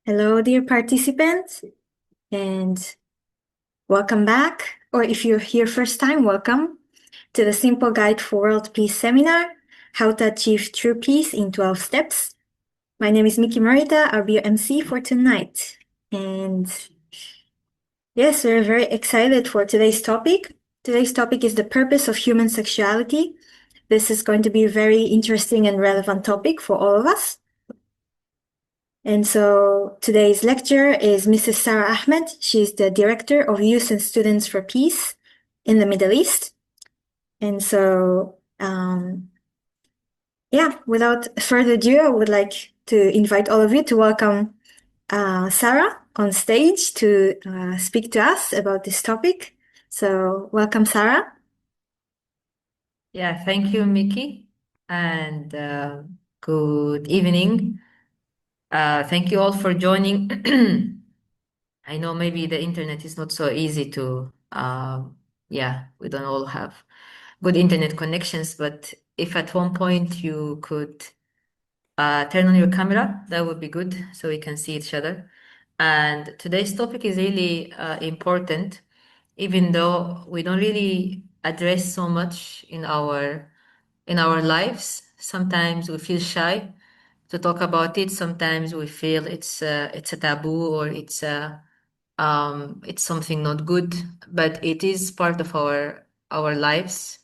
Hello, dear participants, and welcome back. Or if you're here first time, welcome to the Simple Guide for World Peace Seminar, How to Achieve True Peace in 12 Steps. My name is Miki Morita, I'll be your MC for tonight. And yes, we're very excited for today's topic. Today's topic is the purpose of human sexuality. This is going to be a very interesting and relevant topic for all of us. And so today's lecturer is Mrs. Sarah Ahmed. She's the Director of Youth and Students for Peace in the Middle East. And so, without further ado, I would like to invite all of you to welcome Sarah on stage to speak to us about this topic. So welcome, Sarah. Yeah, thank you, Mickey, and good evening. Thank you all for joining. I know maybe the internet is not so easy to, we don't all have good internet connections, but if at one point you could turn on your camera, that would be good so we can see each other. And today's topic is really important, even though we don't really address so much in our lives. Sometimes we feel shy to talk about it. Sometimes we feel it's a taboo or it's something not good. But it is part of our lives.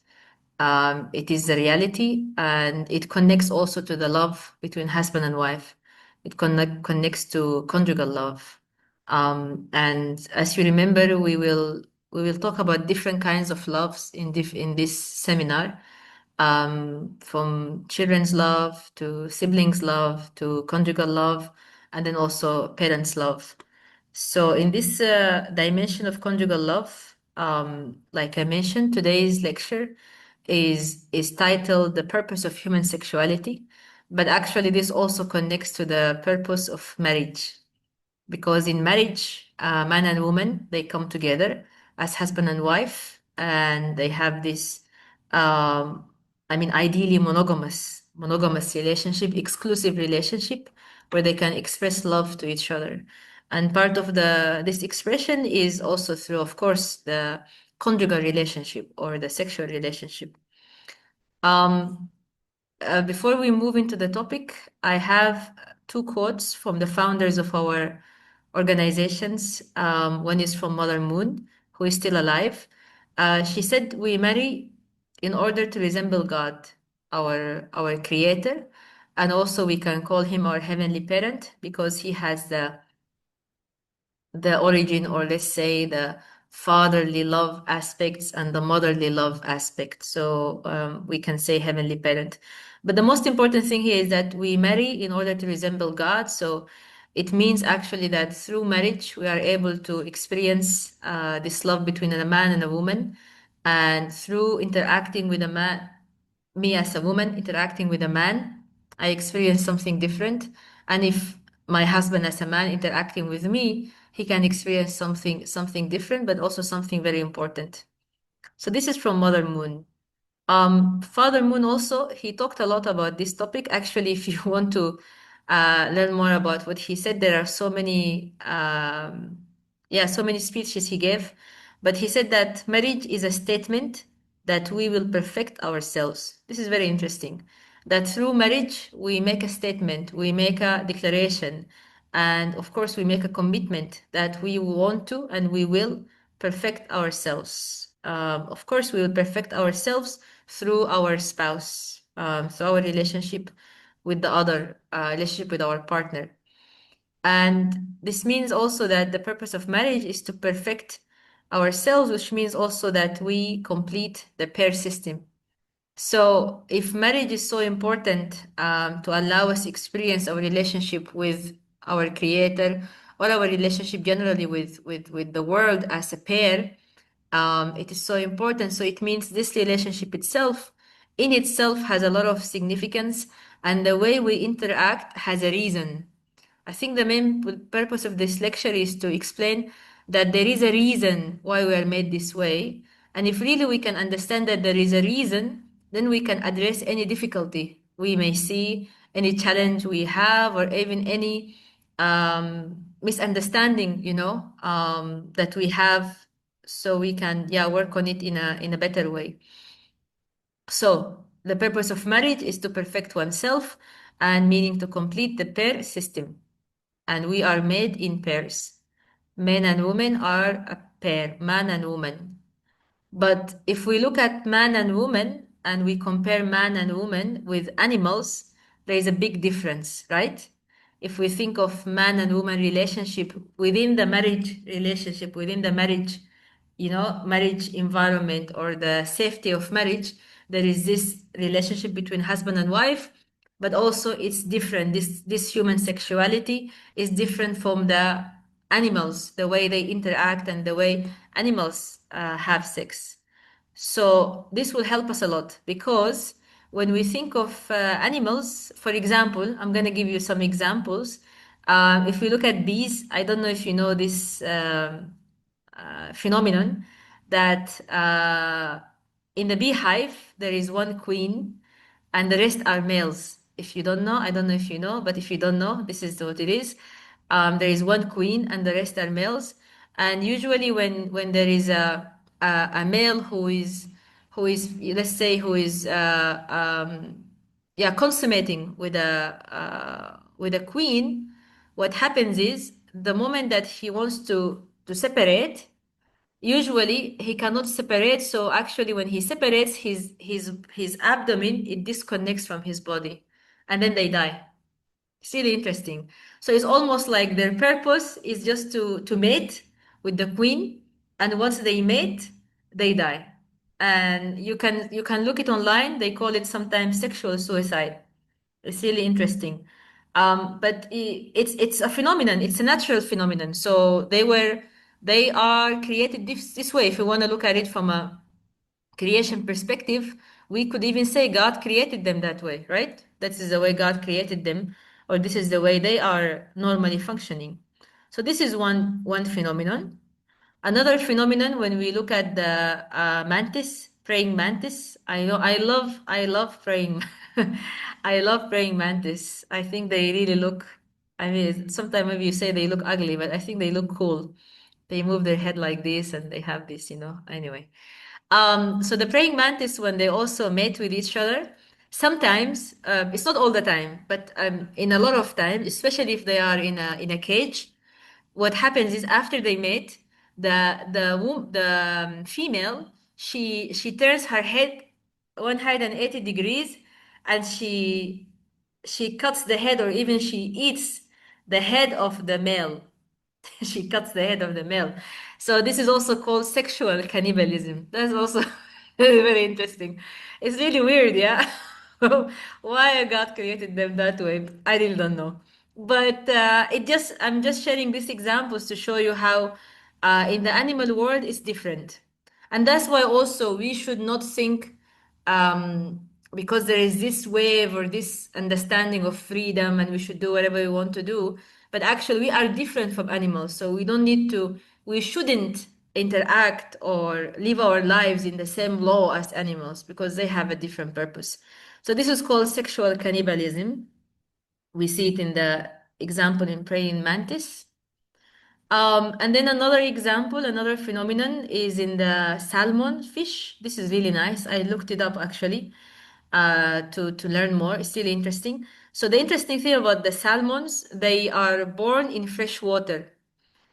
It is the reality, and it connects also to the love between husband and wife. It connects to conjugal love. And as you remember, we will talk about different kinds of loves in this seminar, from children's love to siblings' love to conjugal love, and then also parents' love. So in this dimension of conjugal love, like I mentioned, today's lecture is titled "The Purpose of Human Sexuality," but actually this also connects to the purpose of marriage, because in marriage, man and woman, they come together as husband and wife, and they have this, um, ideally monogamous relationship, exclusive relationship, where they can express love to each other. And part of this expression is also through, of course, the conjugal relationship or the sexual relationship. Um, Before we move into the topic, I have two quotes from the founders of our organizations. One is from Mother Moon, who is still alive. She said, "We marry in order to resemble God, our creator, and also we can call him our heavenly parent because he has the origin, or let's say the fatherly love aspects and the motherly love aspect. So we can say heavenly parent. But the most important thing here is that we marry in order to resemble God. So it means actually that through marriage, we are able to experience this love between a man and a woman. And through interacting with a man, me as a woman interacting with a man, I experience something different. And if my husband as a man interacting with me, he can experience something different, but also something very important. So this is from Mother Moon. Father Moon also, he talked a lot about this topic. Actually, if you want to learn more about what he said, there are so many speeches he gave. But he said that marriage is a statement that we will perfect ourselves. This is very interesting. That through marriage, we make a statement, we make a declaration, and of course, we make a commitment that we want to and we will perfect ourselves. Of course, we will perfect ourselves through our spouse, through our relationship with the other, relationship with our partner. And this means also that the purpose of marriage is to perfect ourselves, which means also that we complete the pair system. So if marriage is so important, to allow us experience our relationship with our creator, or our relationship generally with the world as a pair, it is so important. So it means this relationship itself, in itself, has a lot of significance, and the way we interact has a reason. I think the main purpose of this lecture is to explain that there is a reason why we are made this way. And if really we can understand that there is a reason, then we can address any difficulty we may see, any challenge we have, or even any misunderstanding, that we have, so we can, yeah, work on it in a better way. So the purpose of marriage is to perfect oneself, and meaning to complete the pair system. And we are made in pairs. Men and women are a pair, man and woman. But if we look at man and woman and we compare man and woman with animals, there is a big difference, right? If we think of man and woman relationship within the marriage relationship, within the marriage, marriage environment or the safety of marriage, there is this relationship between husband and wife, but also it's different. This human sexuality is different from the animals, the way they interact and the way animals have sex. So this will help us a lot because when we think of animals, for example, I'm going to give you some examples. If we look at bees, I don't know if you know this phenomenon that in the beehive there is one queen and the rest are males. If you don't know, I don't know if you know, but if you don't know, this is what it is. There is one queen and the rest are males. And usually when there is a male who is let's say who is yeah, consummating with a queen, what happens is the moment that he wants to separate, usually he cannot separate. So actually when he separates, his abdomen, it disconnects from his body, and then they die. It's really interesting. So it's almost like their purpose is just to mate with the queen, and once they mate, they die. And you can look it online. They call it sometimes sexual suicide. It's really interesting. But it's a phenomenon. It's a natural phenomenon. So they are created this way. If you want to look at it from a creation perspective, we could even say God created them that way, right? That is the way God created them, or this is the way they are normally functioning. So this is one phenomenon. Another phenomenon, when we look at the mantis, praying mantis, I know I love praying, I love praying mantis. I think they really look. I mean, sometimes maybe you say they look ugly, but I think they look cool. They move their head like this, and they have this, Anyway, so the praying mantis, when they also mate with each other, sometimes it's not all the time, but in a lot of time, especially if they are in a cage, what happens is after they mate, the female, she turns her head 180 degrees, and she cuts the head, or even she eats the head of the male. She cuts the head of the male. So this is also called sexual cannibalism. That's also very interesting. It's really weird, yeah. Why God created them that way, I really don't know. But I'm just sharing these examples to show you how in the animal world it's different. And that's why also we should not think because there is this wave or this understanding of freedom and we should do whatever we want to do. But actually, we are different from animals. So we shouldn't interact or live our lives in the same law as animals because they have a different purpose. So this is called sexual cannibalism. We see it in the example in praying mantis. And then another example, another phenomenon is in the salmon fish. This is really nice. I looked it up actually to learn more. It's really interesting. So the interesting thing about the salmons, they are born in fresh water.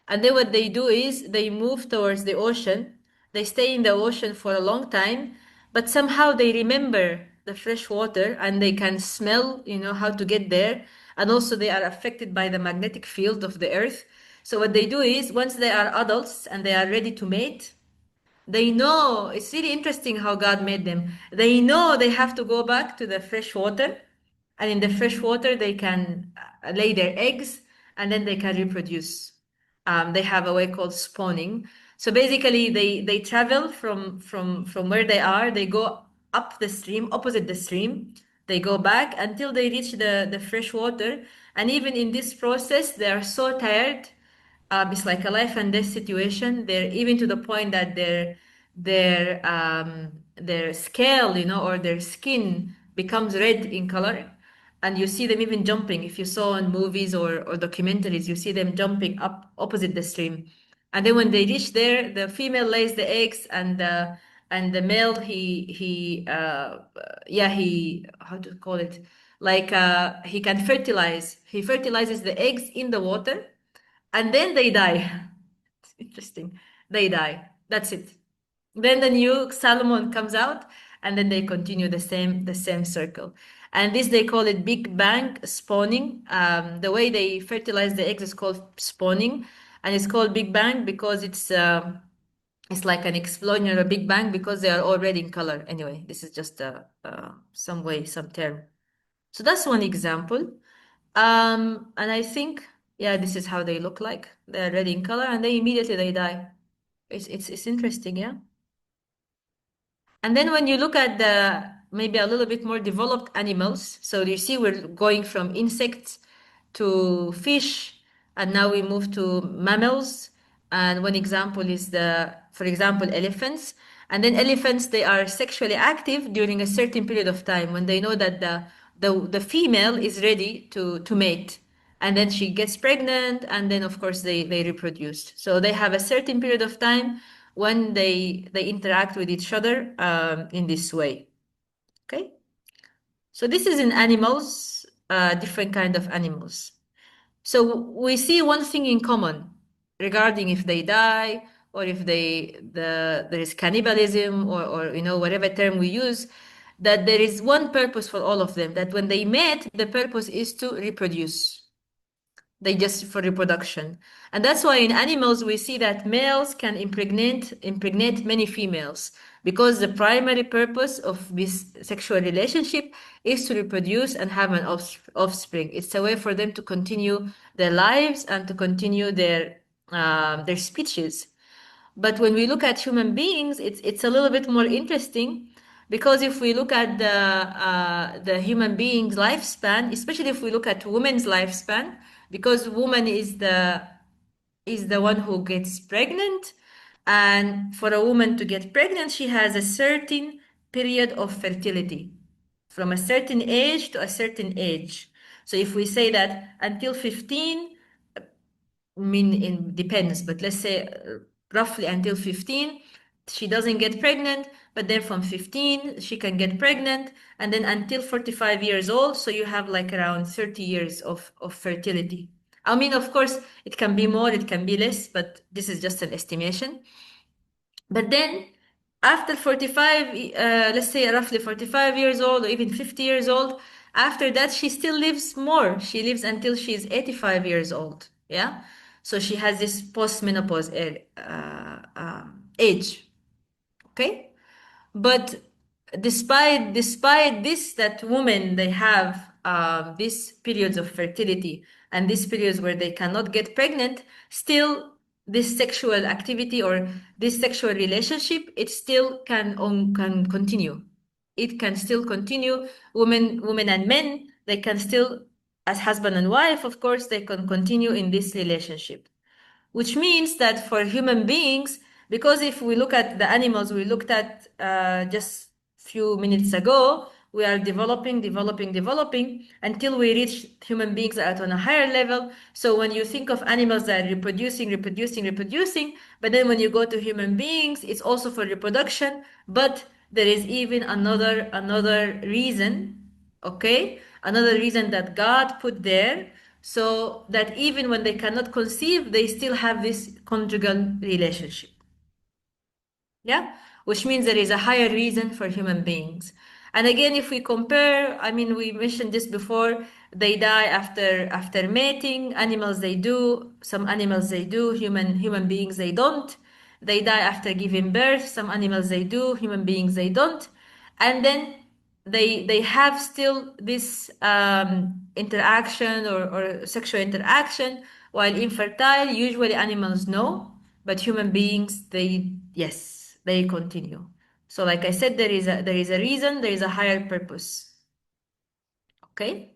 And then what they do is they move towards the ocean. They stay in the ocean for a long time, but somehow they remember the fresh water and they can smell, how to get there. And also they are affected by the magnetic field of the earth. So what they do is once they are adults and they are ready to mate, they know, it's really interesting how God made them. They know they have to go back to the fresh water, and in the fresh water, they can lay their eggs and then they can reproduce. They have a way called spawning. So basically, they travel from where they are, they go up the stream, opposite the stream. They go back until they reach the fresh water. And even in this process, they are so tired, it's like a life and death situation. They're even to the point that their scale, or their skin becomes red in color, and you see them even jumping. If you saw in movies or documentaries, you see them jumping up opposite the stream. And then when they reach there, the female lays the eggs, and the male he how to call it, like he can fertilize. He fertilizes the eggs in the water, and then they die. It's interesting. They die. That's it. Then the new Salmon comes out, and then they continue the same circle. And this they call it Big Bang spawning. The way they fertilize the eggs is called spawning, and it's called Big Bang because it's like an explosion or a Big Bang because they are all red in color. Anyway, this is just some term. So that's one example. And I think, yeah, this is how they look like. They're red in color, and they immediately they die. It's interesting, yeah. And then when you look at the maybe a little bit more developed animals, so you see we're going from insects to fish, and now we move to mammals. And one example is for example, elephants. And then elephants, they are sexually active during a certain period of time when they know that the female is ready to mate. And then she gets pregnant, and then of course they reproduce. So they have a certain period of time when they interact with each other in this way. Okay, so this is in animals, different kind of animals. So we see one thing in common regarding if they die or if there is cannibalism or whatever term we use, that there is one purpose for all of them, that when they mate, the purpose is to reproduce. They just for reproduction. And that's why in animals we see that males can impregnate many females, because the primary purpose of this sexual relationship is to reproduce and have an offspring. It's a way for them to continue their lives and to continue their species. But when we look at human beings, it's a little bit more interesting, because if we look at the human being's lifespan, especially if we look at women's lifespan, because woman is the one who gets pregnant, and for a woman to get pregnant, she has a certain period of fertility from a certain age to a certain age. So if we say that until 15, mean it depends, but let's say roughly until 15 she doesn't get pregnant, but then from 15 she can get pregnant, and then until 45 years old, so you have like around 30 years of fertility. I mean, of course it can be more, it can be less, but this is just an estimation. But then after 45, let's say roughly 45 years old or even 50 years old, after that, she still lives more. She lives until she's 85 years old. Yeah. So she has this post-menopause age. Okay. But despite this, that women they have these periods of fertility and these periods where they cannot get pregnant, still this sexual activity or this sexual relationship, it still can continue. It can still continue. Women and men, they can still, as husband and wife, of course, they can continue in this relationship, which means that for human beings, because if we look at the animals we looked at just few minutes ago, we are developing until we reach human beings at on a higher level. So when you think of animals that are reproducing, but then when you go to human beings, it's also for reproduction, but there is even another reason, okay, another reason that God put there, so that even when they cannot conceive, they still have this conjugal relationship. Yeah, which means there is a higher reason for human beings. And again, if we compare, I mean, we mentioned this before, they die after mating. Animals they do, some animals they do, human beings they don't. They die after giving birth, some animals they do, human beings they don't. And then they have still this interaction or sexual interaction, while infertile, usually animals no, but human beings, yes, they continue. So like I said, there is a reason, there is a higher purpose. Okay?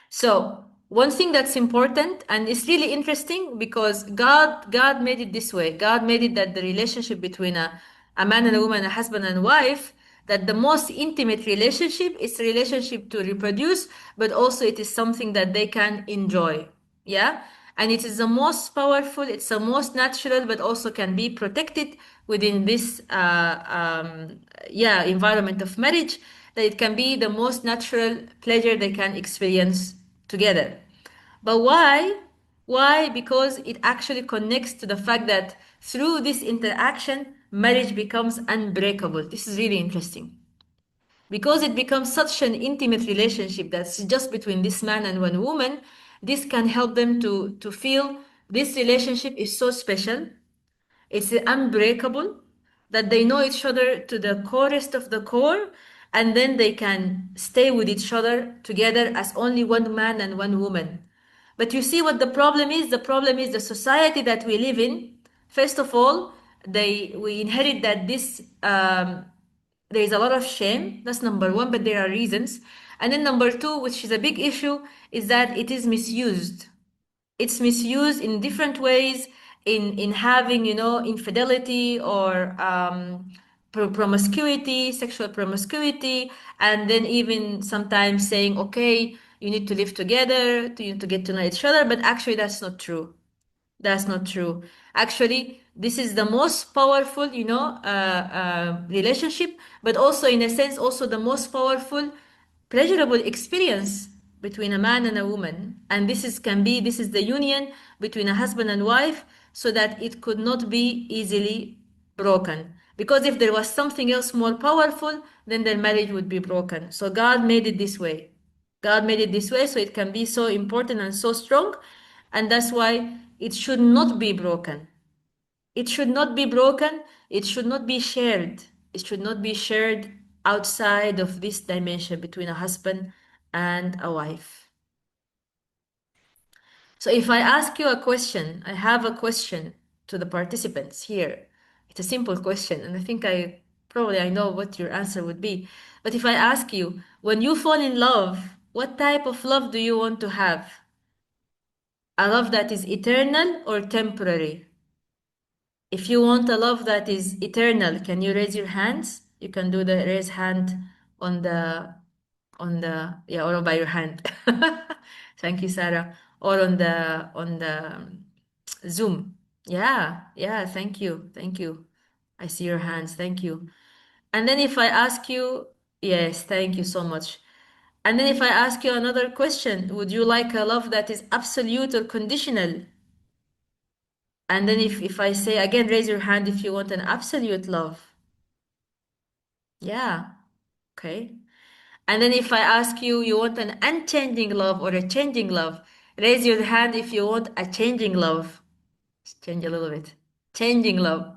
So one thing that's important, and it's really interesting, because God made it this way. God made it that the relationship between a man and a woman, a husband and wife, that the most intimate relationship is a relationship to reproduce, but also it is something that they can enjoy. Yeah. And it is the most powerful, it's the most natural, but also can be protected within this environment of marriage, that it can be the most natural pleasure they can experience together. But why? Why? Because it actually connects to the fact that through this interaction, marriage becomes unbreakable. This is really interesting. Because it becomes such an intimate relationship that's just between this man and one woman, this can help them to feel this relationship is so special, it's unbreakable, that they know each other to the corest of the core, and then they can stay with each other together as only one man and one woman. But you see what the problem is? The problem is the society that we live in. First of all, we inherit that this there is a lot of shame. That's number one, but there are reasons. And then number two, which is a big issue, is that it is misused. It's misused in different ways, in having, infidelity or promiscuity, sexual promiscuity, and then even sometimes saying, okay, you need to live together, you need to get to know each other, but actually that's not true. That's not true. Actually, this is the most powerful, relationship, but also in a sense, also the most powerful, pleasurable experience between a man and a woman. And this is the union between a husband and wife, so that it could not be easily broken. Because if there was something else more powerful, then their marriage would be broken. So God made it this way. God made it this way so it can be so important and so strong, and that's why it should not be broken. It should not be broken. It should not be shared. It should not be shared outside of this dimension between a husband and a wife. So if I ask you a question, I have a question to the participants here. It's a simple question, and I think I know what your answer would be. But if I ask you, when you fall in love, what type of love do you want to have? A love that is eternal or temporary? If you want a love that is eternal, can you raise your hands? You can do the raise hand on or by your hand. Thank you, Sarah. Or on the Zoom. Yeah, yeah, thank you. Thank you. I see your hands. Thank you. And then if I ask you, yes, thank you so much. And then if I ask you another question, would you like a love that is absolute or conditional? And then if I say again, raise your hand if you want an absolute love. Yeah, okay. And then if I ask you, you want an unchanging love or a changing love, raise your hand if you want a changing love. Let's change a little bit. Changing love.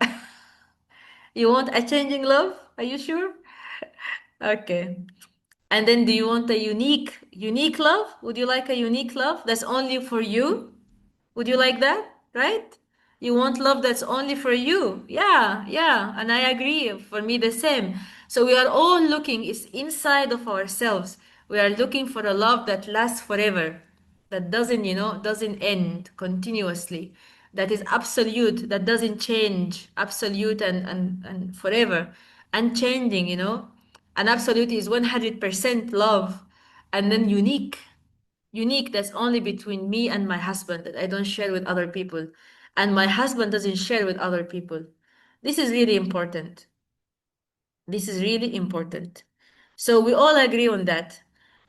You want a changing love? Are you sure? Okay. And then do you want a unique love? Would you like a unique love that's only for you? Would you like that? Right? You want love that's only for you. Yeah, yeah. And I agree. For me, the same. So we are all looking, it's inside of ourselves. We are looking for a love that lasts forever, that doesn't end continuously, that is absolute, that doesn't change, absolute and forever, unchanging. And absolute is 100% love, and then unique that's only between me and my husband, that I don't share with other people, and my husband doesn't share with other people. This is really important. This is really important. So we all agree on that.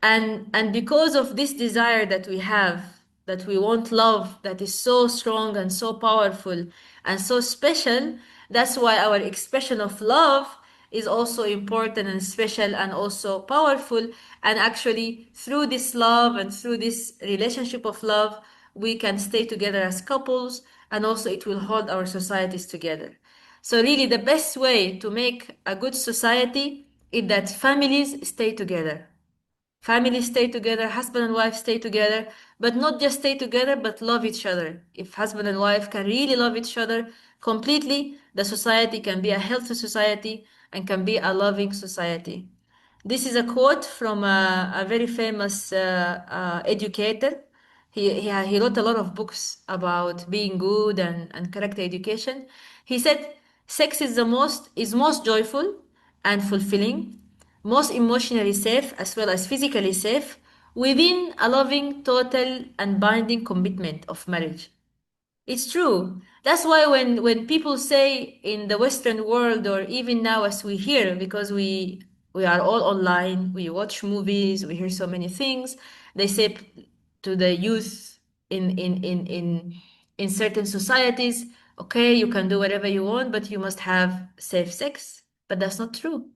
And because of this desire that we have, that we want love that is so strong and so powerful and so special, that's why our expression of love is also important and special and also powerful. And actually, through this love and through this relationship of love, we can stay together as couples, and also it will hold our societies together. So really the best way to make a good society is that families stay together. Families stay together, husband and wife stay together, but not just stay together, but love each other. If husband and wife can really love each other completely, the society can be a healthy society and can be a loving society. This is a quote from a very famous educator. He wrote a lot of books about being good and character education. He said, sex is most joyful and fulfilling, most emotionally safe as well as physically safe within a loving, total, and binding commitment of marriage. It's true. That's why when people say in the Western world, or even now as we hear, because we are all online, we watch movies, we hear so many things, they say to the youth in certain societies, okay, you can do whatever you want, but you must have safe sex. But that's not true.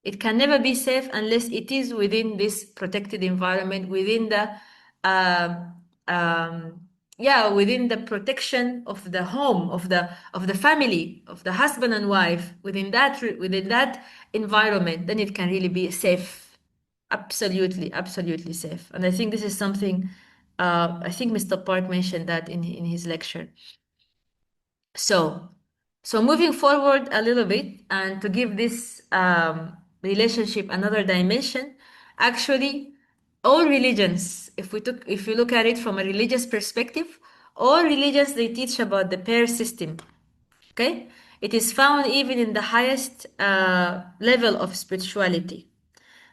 It can never be safe unless it is within this protected environment, within the um, um, yeah, within the protection of the home, of the family, of the husband and wife, within that environment, then it can really be safe. Absolutely, absolutely safe. And I think this is something I think Mr. Park mentioned that in his lecture. So, so moving forward a little bit and to give this relationship another dimension, actually, all religions, if we look at it from a religious perspective, all religions they teach about the pair system. Okay, it is found even in the highest level of spirituality.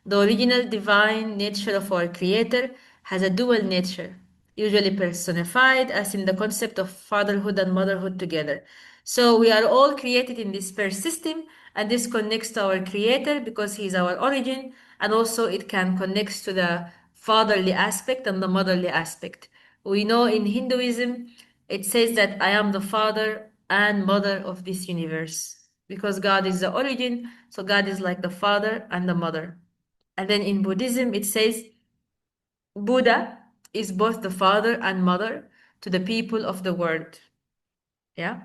The original divine nature of our Creator has a dual nature, usually personified as in the concept of fatherhood and motherhood together. So we are all created in this pair system, and this connects to our Creator because He is our origin, and also it can connect to the fatherly aspect and the motherly aspect. We know in Hinduism it says that I am the father and mother of this universe because God is the origin, so God is like the father and the mother. And then in Buddhism, it says Buddha is both the father and mother to the people of the world. Yeah.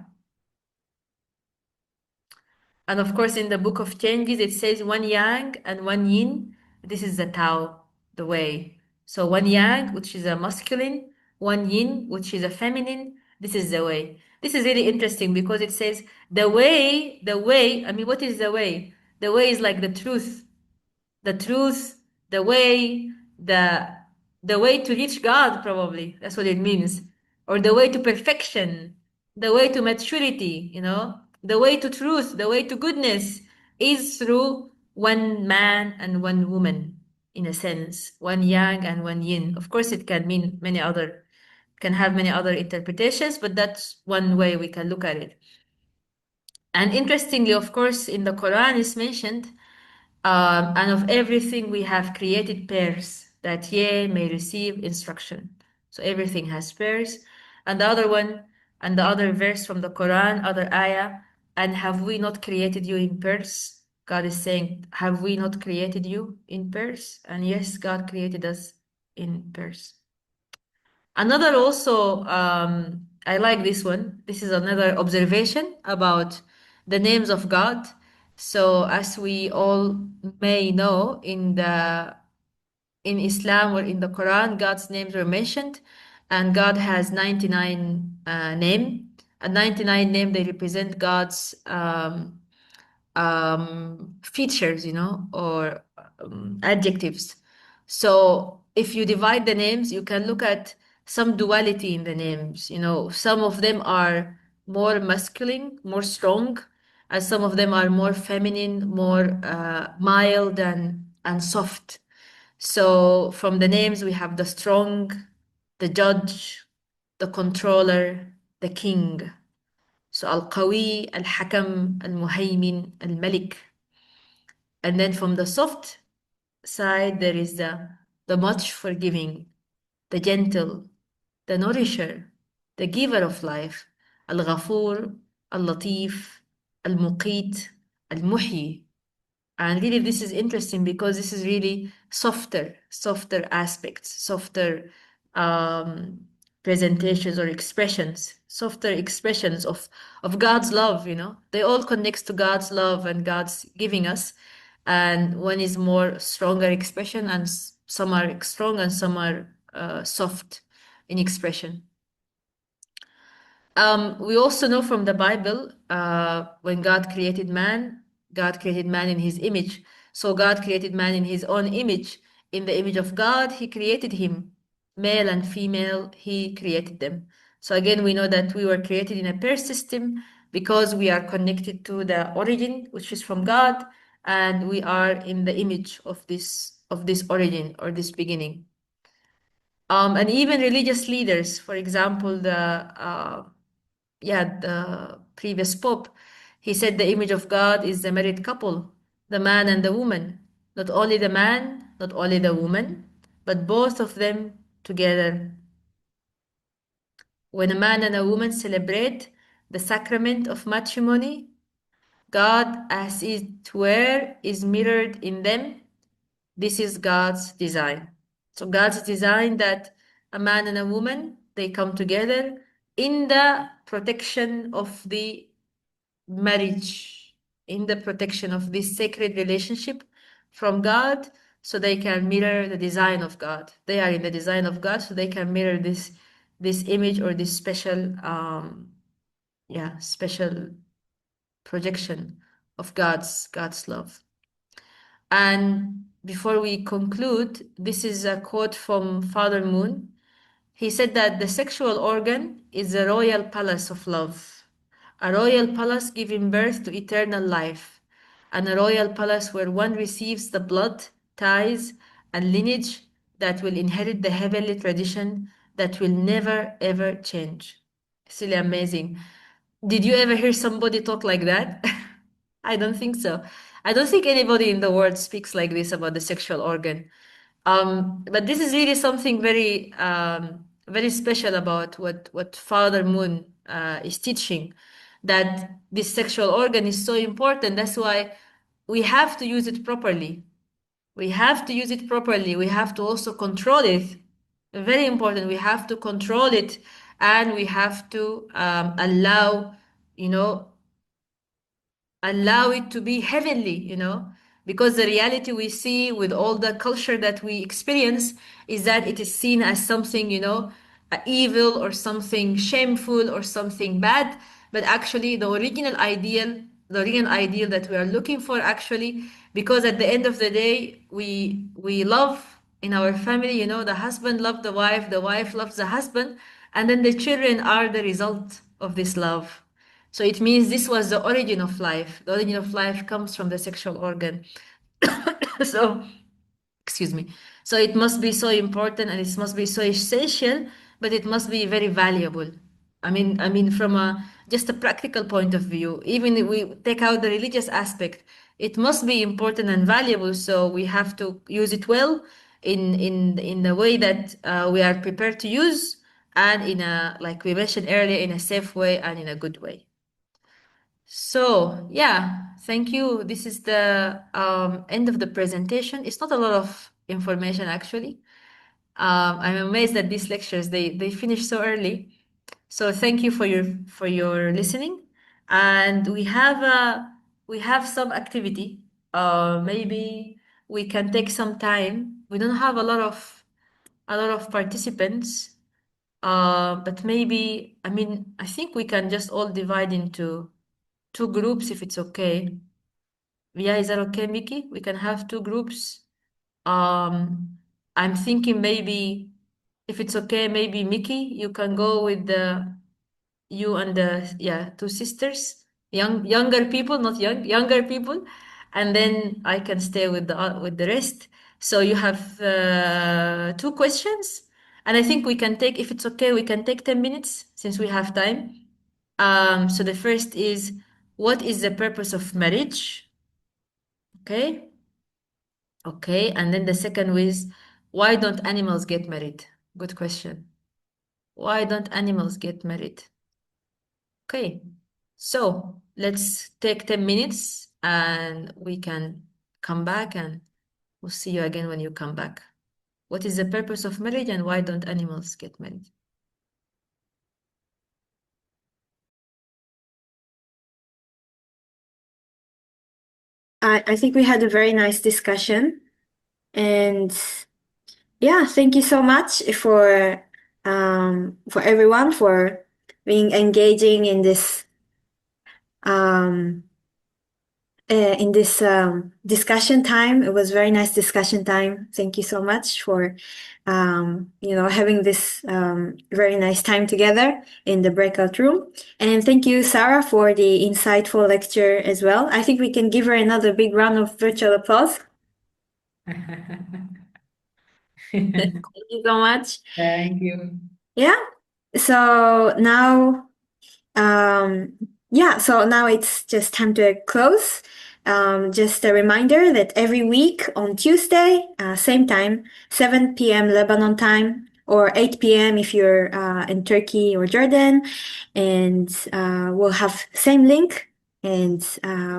And of course, in the Book of Changes, it says one yang and one yin. This is the Tao, the way. So one yang, which is a masculine, one yin, which is a feminine. This is the way. This is really interesting because it says the way, I mean, what is the way? The way is like the truth, the way, the the way to reach God, probably. That's what it means. Or the way to perfection, the way to maturity, the way to truth, the way to goodness is through one man and one woman, in a sense, one yang and one yin. Of course, it can mean can have many other interpretations, but that's one way we can look at it. And interestingly, of course, in the Quran is mentioned and of everything we have created pairs, that ye may receive instruction. So everything has pairs. And the other one, and the other verse from the Quran, other ayah, and have we not created you in pairs? God is saying, have we not created you in pairs? And yes, God created us in pairs. Another also, I like this one. This is another observation about the names of God. So as we all may know, in Islam or in the Quran, God's names were mentioned, and God has 99 name. And 99 name they represent God's features, or adjectives. So if you divide the names, you can look at some duality in the names. Some of them are more masculine, more strong, and some of them are more feminine, more mild and soft. So from the names, we have the strong, the judge, the controller, the king. So Al-Qawi, Al-Hakam, Al-Muhaymin, Al-Malik. And then from the soft side, there is the much forgiving, the gentle, the nourisher, the giver of life, Al-Ghafur, Al-Latif, Al-Muqit, Al-Muhyi. And really, this is interesting because this is really softer aspects, softer um, presentations or expressions, softer expressions of God's love. They all connect to God's love and God's giving us. And one is more stronger expression, and some are strong and some are soft in expression. We also know from the Bible, when God created man in his image. So God created man in his own image. In the image of God, he created him. Male and female, he created them. So again, we know that we were created in a pair system because we are connected to the origin, which is from God, and we are in the image of this origin or this beginning. And even religious leaders, for example, the previous pope, he said the image of God is the married couple, the man and the woman, not only the man, not only the woman, but both of them together. When a man and a woman celebrate the sacrament of matrimony, God, as it were, is mirrored in them. This is God's design. So God's design that a man and a woman, they come together in the protection of the marriage, in the protection of this sacred relationship from God, so they can mirror the design of God. They are in the design of God, so they can mirror this image or this special projection of God's love. And before we conclude, this is a quote from Father Moon. He said that the sexual organ is a royal palace of love, a royal palace giving birth to eternal life, and a royal palace where one receives the blood, ties, and lineage that will inherit the heavenly tradition that will never ever change. It's really amazing. Did you ever hear somebody talk like that? I don't think so. I don't think anybody in the world speaks like this about the sexual organ. But this is really something very special about what Father Moon is teaching, that this sexual organ is so important. That's why we have to use it properly. We have to use it properly. We have to also control it. Very important. We have to control it, and we have to you know, allow it to be heavenly, because the reality we see with all the culture that we experience is that it is seen as something, evil or something shameful or something bad. But actually, the original ideal that we are looking for, actually, because at the end of the day, we love in our family, the husband loves the wife loves the husband, and then the children are the result of this love. So it means this was the origin of life. The origin of life comes from the sexual organ. So, excuse me. So it must be so important and it must be so essential, but it must be very valuable. I mean, from just a practical point of view, even if we take out the religious aspect, it must be important and valuable. So we have to use it well in the way that we are prepared to use, and like we mentioned earlier, in a safe way and in a good way. So, yeah, thank you. This is the end of the presentation. It's not a lot of information, actually. I'm amazed that these lectures they finish so early. So thank you for your listening. And we have some activity. Maybe we can take some time. We don't have a lot of participants. But maybe, I think we can just all divide into two groups if it's okay. Yeah, is that okay, Mickey? We can have two groups. Um, I'm thinking maybe if it's okay, maybe Mickey, you can go with you and the two sisters, younger people, not younger people, and then I can stay with the rest. So you have two questions, and I think we can take, if it's okay, we can take 10 minutes since we have time. So the first is, what is the purpose of marriage? Okay. Okay. And then the second is, why don't animals get married? Good question. Why don't animals get married? Okay. So let's take 10 minutes and we can come back, and we'll see you again when you come back. What is the purpose of marriage and why don't animals get married? I think we had a very nice discussion. And yeah, thank you so much for everyone for being engaging in this um, in this discussion time. It was very nice discussion time. Thank you so much for having this very nice time together in the breakout room. And thank you, Sarah, for the insightful lecture as well. I think we can give her another big round of virtual applause. Thank you so much. Thank you. Yeah. So now, so now it's just time to close. Just a reminder that every week on Tuesday, same time, 7 p.m. Lebanon time, or 8 p.m. if you're in Turkey or Jordan, and we'll have same link, and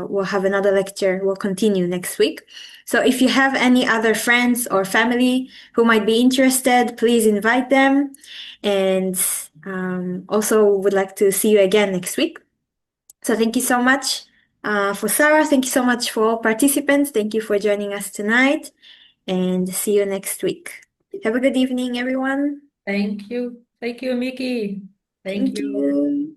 we'll have another lecture. We'll continue next week. So if you have any other friends or family who might be interested, please invite them. And also would like to see you again next week. So thank you so much for Sarah. Thank you so much for all participants. Thank you for joining us tonight, and see you next week. Have a good evening, everyone. Thank you. Thank you, Mickey. Thank Thank you. you.